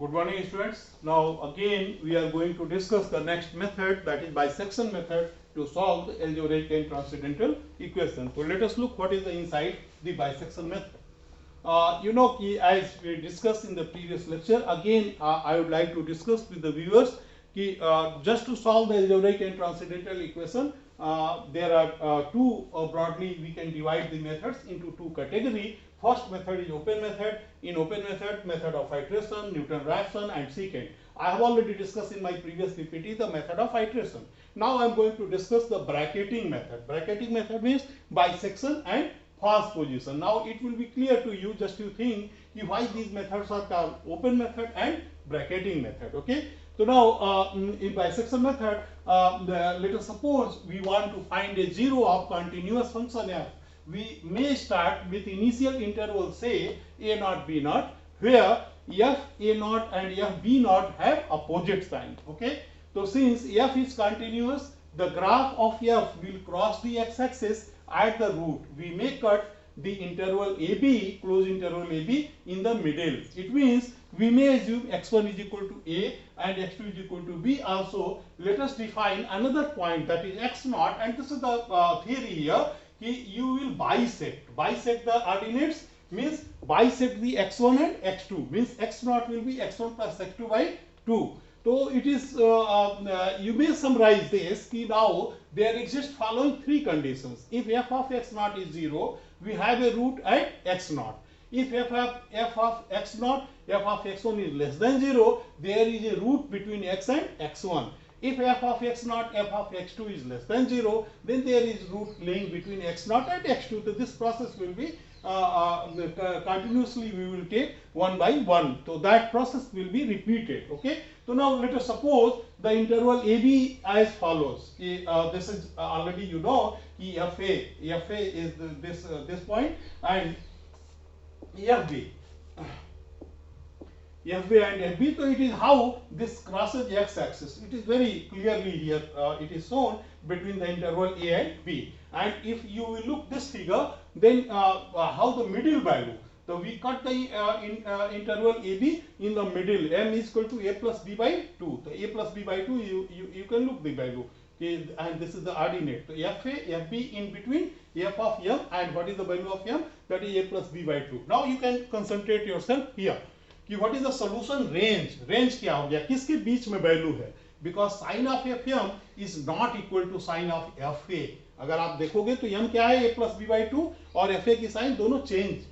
Good morning, students. Now again we are going to discuss the next method, that is bisection method, to solve the algebraic and transcendental equation. So let us look what is the inside the bisection method. As we discussed in the previous lecture, again I would like to discuss with the viewers just to solve the algebraic and transcendental equation, there are two, broadly we can divide the methods into two categories. First method is open method. In open method of iteration, Newton-Raphson and secant. I have already discussed in my previous PPT the method of iteration. Now I am going to discuss the bracketing method. Bracketing method means bisection and false position. Now it will be clear to you, just you think why these methods are called open method and bracketing method. Okay. So now in bisection method, let us suppose we want to find a zero of continuous function f. We may start with initial interval, say a naught b naught, where f a naught and f b naught have opposite sign. Okay. So since f is continuous, the graph of f will cross the x-axis at the root. We may cut the interval ab, close interval ab, in the middle. It means we may assume x1 is equal to a and x2 is equal to b. Also, let us define another point, that is x naught, and this is the theory here. You will bisect the ordinates, means bisect the x1 and x2, means x naught will be x1 plus x2 by 2. So it is, you may summarize this, now there exist following three conditions. If f of x naught is 0, we have a root at x naught. If f of x naught, f of x1 is less than 0, there is a root between x and x1. If f of x naught, f of x2 is less than 0, then there is root lying between x naught and x2. So this process will be continuously, we will take one by one. So that process will be repeated. Okay. So now let us suppose the interval AB as follows. This is already you know FA is this point, and FB and FB. So it is how this crosses x-axis. It is very clearly here. It is shown between the interval A and B. And if you will look this figure, then how the middle value. So we cut the interval AB in the middle. M is equal to a plus b by 2. So a plus b by 2, you can look the value. Okay, and this is the ordinate. So FA, FB in between f of m, and what is the value of m? That is a plus b by 2. Now you can concentrate yourself here. कि what is the solution range? Range क्या हो गया? किसके बीच में value है? Because sin of fm is not equal to sin of fa. अगर आप देखोगे तो m क्या है? a plus b by 2 और fa की साइन दोनों change.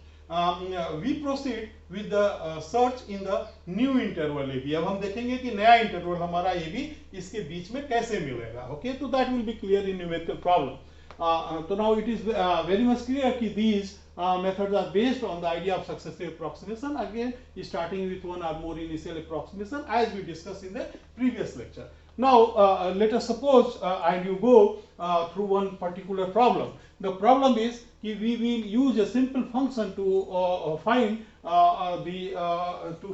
We proceed with the search in the new interval ab. अब हम देखेंगे कि नया इंटरवल हमारा ab इसके बीच में कैसे मिलेगा. Okay, so that will be clear in numerical problem. So now it is very much clear that these methods are based on the idea of successive approximation, again starting with one or more initial approximation, as we discussed in the previous lecture. Now let us suppose and you go through one particular problem. The problem is we will use a simple function to find to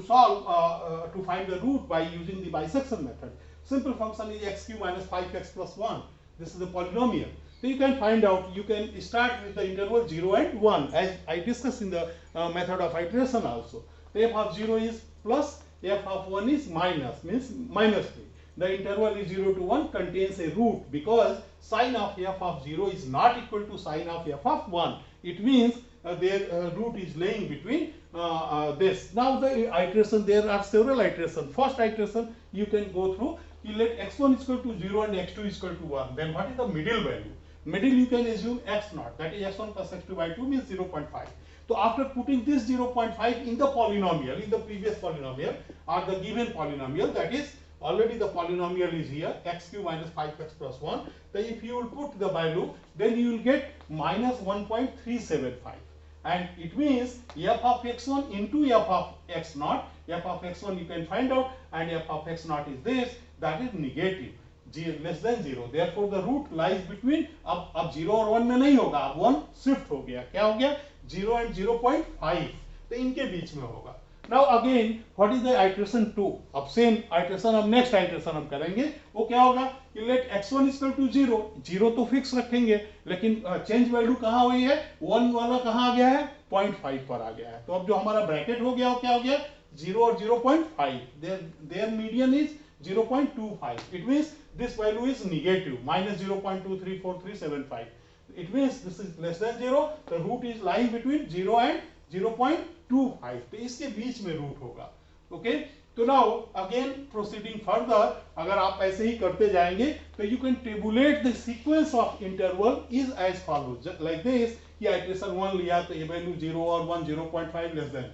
find the root by using the bisection method. Simple function is x cube minus 5x plus 1. This is the polynomial. So you can find out, you can start with the interval 0 and 1, as I discussed in the method of iteration also. The f of 0 is plus, f of 1 is minus, means minus 3. The interval is 0 to 1 contains a root, because sine of f of 0 is not equal to sine of f of 1. It means their root is laying between this. Now the iteration, there are several iterations. First iteration you can go through, you let x1 is equal to 0 and x2 is equal to 1. Then what is the middle value? Middle you can assume x naught, that is x1 plus x2 by 2 means 0.5. So after putting this 0.5 in the polynomial, in the previous polynomial or the given polynomial, that is already the polynomial is here, x cube minus 5x plus 1. Then if you will put the value, then you will get minus 1.375. And it means f of x1 into f of x naught. F of x1 you can find out, and f of x naught is this, that is negative. Less than 0. Therefore the root lies between, अब 0 और 1 में नहीं होगा, अब 1 shift हो गया. क्या हो गया? 0 and 0.5. तो इनके बीच में होगा. Now again, what is the iteration 2? अब same iteration, अब next iteration हम करेंगे. वो क्या होगा? कि let x1 is equal to 0. 0 तो फिक्स रखेंगे, लेकिन चेंज वैल्यू कहाँ हुई है? 1 वाला कहाँ आ गया है? 0.5 पर आ गया है. तो अब जो हमारा ब्रैकेट हो गया वो क्या हो गया? 0 or 0.5. Their median is 0.25. It means this value is negative, minus 0.234375. It means this is less than 0. The root is lying between 0 and 0.25. तो इसके बीच में रूट होगा. ओके, तो नाउ अगेन प्रोसीडिंग फर्दर, अगर आप ऐसे ही करते जाएंगे तो you can tabulate the sequence of interval is as follows, like this कि आइटरेशन 1 लिया तो ये वैल्यू 0 और 1 0.5 लेस देन,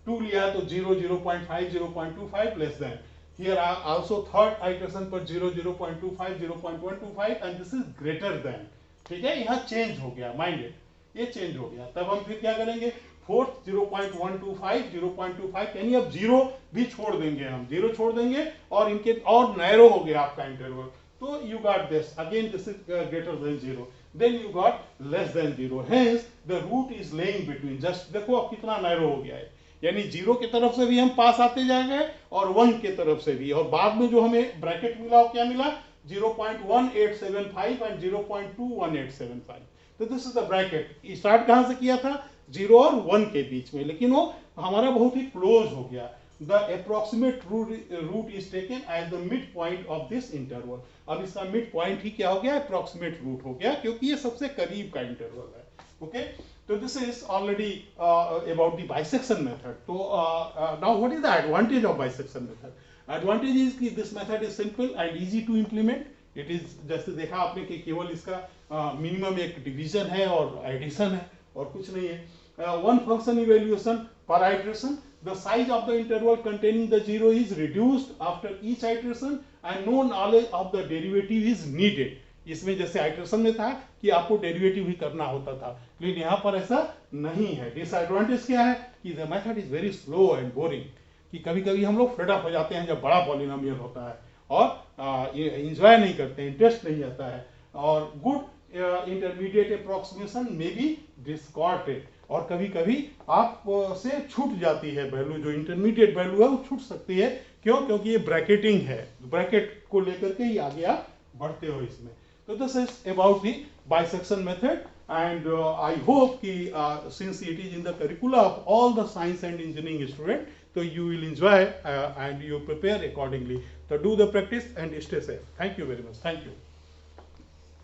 2 लिया तो 0 0.5 0.25 less than, here are also third iteration पर 0 0.25 0.125 and this is greater than. ठीक है, यहाँ चेंज हो गया, माइंडेड, ये चेंज हो गया. तब हम फिर क्या करेंगे, फोर्थ 0.125 0.25 यानी अब 0 भी छोड़ देंगे, हम 0 छोड़ देंगे और इनके और नैरो हो गया आपका इंटरवल. तो you got this, again this is greater than 0, then you got less than 0. Hence the root is lying between. Just देखो अब कितना नैरो हो गया है, यानी 0 की तरफ से भी हम पास आते जाएंगे और 1 की तरफ से भी, और बाद में जो हमें ब्रैकेट मिला वो क्या मिला, 0.1875 एंड 0.21875. तो this is the bracket. Start कहां से किया था, 0 और 1 के बीच में, लेकिन वो हमारा बहुत ही क्लोज हो गया. The approximate root is taken as the mid point of this interval. अब इसका मिड पॉइंट ही क्या हो गया, अप्रोक्सीमेट रूट हो गया, क्योंकि ये सबसे करीब का इंटरवल है. Okay, so this is already about the bisection method. So now what is the advantage of bisection method? Advantage is कि this method is simple and easy to implement. It is जैसे देखा आपने कि केवल इसका minimum एक division है और एडिशन है और कुछ नहीं है. One function evaluation per iteration. The size of the interval containing the zero is reduced after each iteration and no knowledge of the derivative is needed. इसमें जैसे आइटरेशन में था कि आपको डेरिवेटिव भी करना होता था, लेकिन यहाँ पर ऐसा नहीं है. डिसएडवांटेज क्या है कि the method is very slow and boring, कि कभी कभी हम लोग फेड अप हो जाते हैं जब बड़ा पॉलिनोमियल होता है और एंजॉय नहीं करते, इंटरेस्ट नहीं आता है. और गुड इंटरमीडिएट अप्रोक्सीमेशन में बी डिस्कॉर्टेड, और कभी कभी आप से छूट जाती है वैल्यू, जो इंटरमीडिएट वैल्यू है वो छूट सकती है. क्यों, क्योंकि ये ब्रैकेटिंग है, ब्रैकेट को लेकर के ही आगे आप बढ़ते हो इसमें. So this is about the bisection method, and I hope that since it is in the curricula of all the science and engineering students, so you will enjoy and you prepare accordingly. So do the practice and stay safe. Thank you very much. Thank you.